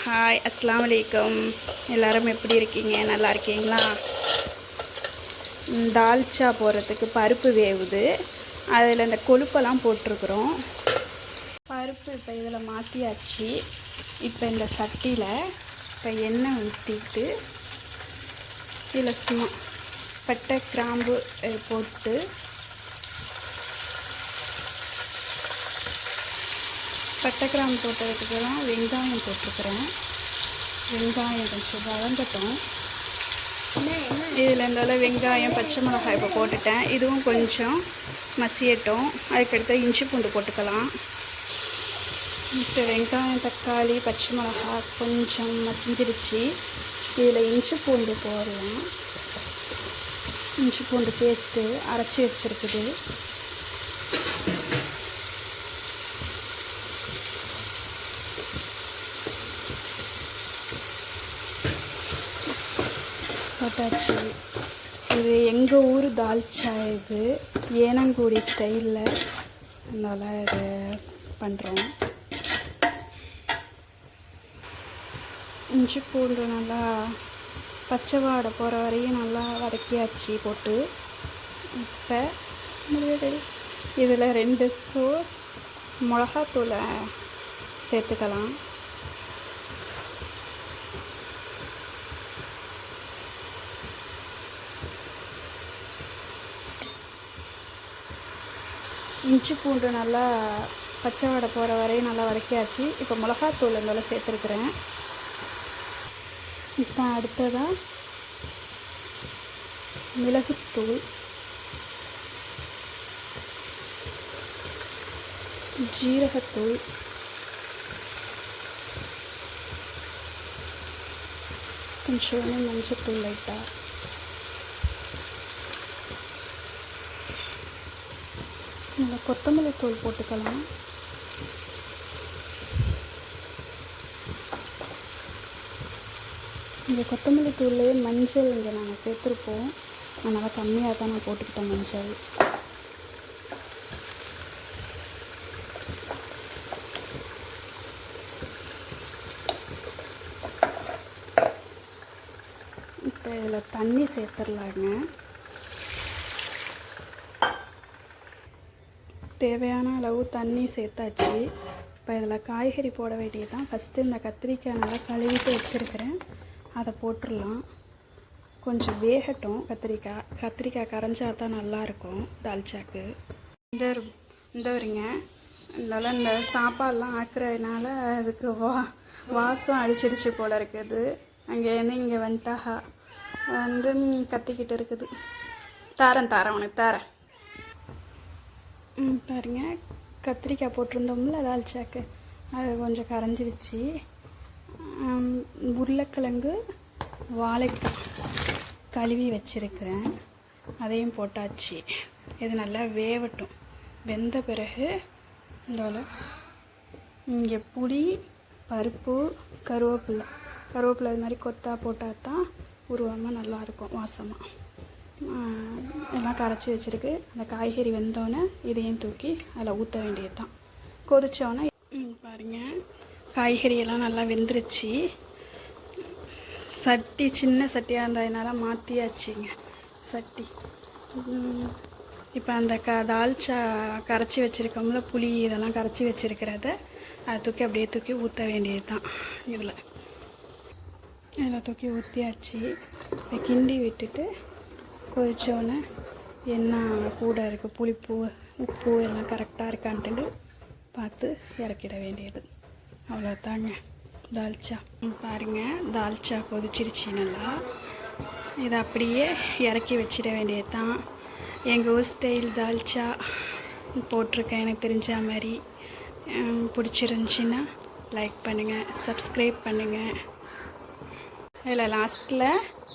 Hi, அஸ்ஸலாமு அலைக்கும். எல்லோரும் எப்படி இருக்கீங்க? நல்லா இருக்கீங்களா? தால்ச்சா போடுறதுக்கு பருப்பு வேவுது. அதில் இந்த கொழுப்பெல்லாம் போட்டிருக்குறோம். பருப்பு இப்போ இதில் மாற்றியாச்சு. இப்போ இந்த சட்டியில் இப்போ எண்ணெய் ஊற்றிட்டு இதில் சும்மா பட்டை கிராம்பு போட்டு பட்டை கிராம்பு போட்டதுக்கு தான் வெங்காயம் போட்டிருக்கிறேன். வெங்காயம் கொஞ்சம் வதங்கட்டும். இதில் இருந்தாலும் வெங்காயம் பச்சை மிளகாய் இப்போ போட்டுட்டேன். இதுவும் கொஞ்சம் மசியட்டும். அதுக்கடுத்து இஞ்சி பூண்டு போட்டுக்கலாம். இப்போ வெங்காயம் தக்காளி பச்சை மிளகாய் கொஞ்சம் மசிஞ்சிருச்சு. இதில் இஞ்சி பூண்டு போடலாம். இஞ்சி பூண்டு பேஸ்ட்டு அரைச்சி வச்சுருக்குது. போட்டாச்சு. இது எங்கள் ஊர் தால்ச்சா. இது ஏனங்குடி ஸ்டைலில் அதனால் இது பண்ணுறோம். இஞ்சி பூண்டு நல்லா பச்சை வாடை போகிற வரையும் நல்லா வதக்கியாச்சு போட்டு. இப்போ இதில் 2 ஸ்பூன் மிளகாத்தூளை சேர்த்துக்கலாம். இஞ்சி பூண்டு நல்லா பச்சை வடை போகிற வரையும் நல்லா வதக்கியாச்சு. இப்போ மிளகாத்தூள் இருந்தாலும் சேர்த்துருக்குறேன். இப்போ அடுத்ததாக மிளகுத்தூள், ஜீரகத்தூள், கொஞ்சம் மஞ்சத்தூள் லைட்டாக, நல்லா கொத்தமல்லி தூள் போட்டுக்கலாம். இந்த கொத்தமல்லி தூள்லேயே மஞ்சள் இங்கே நாங்கள் சேர்த்துருப்போம். அதனால் கம்மியாக தான் நான் போட்டுக்கிட்டேன் மஞ்சள். இப்போ இதில் தண்ணி சேர்த்துடலாங்க. தேவையான அளவு தண்ணி சேர்த்தாச்சு. இப்போ இதில் காய்கறி போட வேண்டியது தான். ஃபஸ்ட்டு இந்த கத்திரிக்காய் நல்லா கழுவிட்டு வச்சுருக்கிறேன், அதை போட்டுடலாம். கொஞ்சம் வேகட்டும். கத்திரிக்காய் கரைஞ்சா தான் நல்லாயிருக்கும் தால்ச்சாக்கு. இந்த வருங்க அதனால் இந்த சாப்பாடெலாம் ஆக்குறதுனால அதுக்கு வாசம் அடிச்சிருச்சு போல் இருக்குது. அங்கேருந்து இங்கே வந்துட்டாக வந்து கத்திக்கிட்டு இருக்குது. தாரேன் உனக்கு தாரேன். பாருங்க, கத்திரிக்காய் போட்டிருந்தோம்ல தால்ச்சாக்கு, அது கொஞ்சம் கரைஞ்சிருச்சு. உருளைக்கிழங்கு வாழைக்காய் கழுவி வச்சுருக்கிறேன், அதையும் போட்டாச்சு. இது நல்லா வேவட்டும். வெந்த பிறகு இந்த இங்கே புளி, பருப்பு, கருவேப்பிலை இது மாதிரி கொத்தா போட்டால் தான் உருவமாக நல்லாயிருக்கும், வாசமாக. எல்லாம் கரைச்சி வச்சுருக்கு. அந்த காய்கறி வெந்தோடனே இதையும் தூக்கி அதில் ஊற்ற வேண்டியது தான். கொதித்தோடனே பாருங்கள், காய்கறியெல்லாம் நல்லா வெந்துருச்சு. சட்டி சின்ன சட்டியாக இருந்ததுனால மாற்றியாச்சுங்க சட்டி. இப்போ அந்த தால்ச்சா கரைச்சி வச்சுருக்கோம்ல, புளி இதெல்லாம் கரைச்சி வச்சுருக்கிறத அதை தூக்கி அப்படியே தூக்கி ஊற்ற வேண்டியது தான். இதில் தூக்கி ஊற்றியாச்சு. இப்போ கிண்டி விட்டுட்டு கொதிச்சோன்னே என்ன கூட இருக்குது, புளிப்பு உப்பு எல்லாம் கரெக்டாக இருக்கான்ட்டு பார்த்து இறக்கிட வேண்டியது. அவ்வளோதாங்க தால்ச்சா. பாருங்கள், தால்ச்சா கொதிச்சிருச்சு நல்லா. இதை அப்படியே இறக்கி வச்சிட வேண்டியது தான். எங்கள் ஊர் ஸ்டைல் தால்ச்சா போட்டிருக்கேன் எனக்கு தெரிஞ்ச மாதிரி. பிடிச்சிருந்துச்சின்னா லைக் பண்ணுங்கள், சப்ஸ்கிரைப் பண்ணுங்கள். இதில் லாஸ்ட்டில்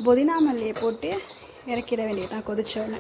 புதினா மல்லியை போட்டு இறக்கிட வேண்டியது தான் கொதிச்சோன்னு.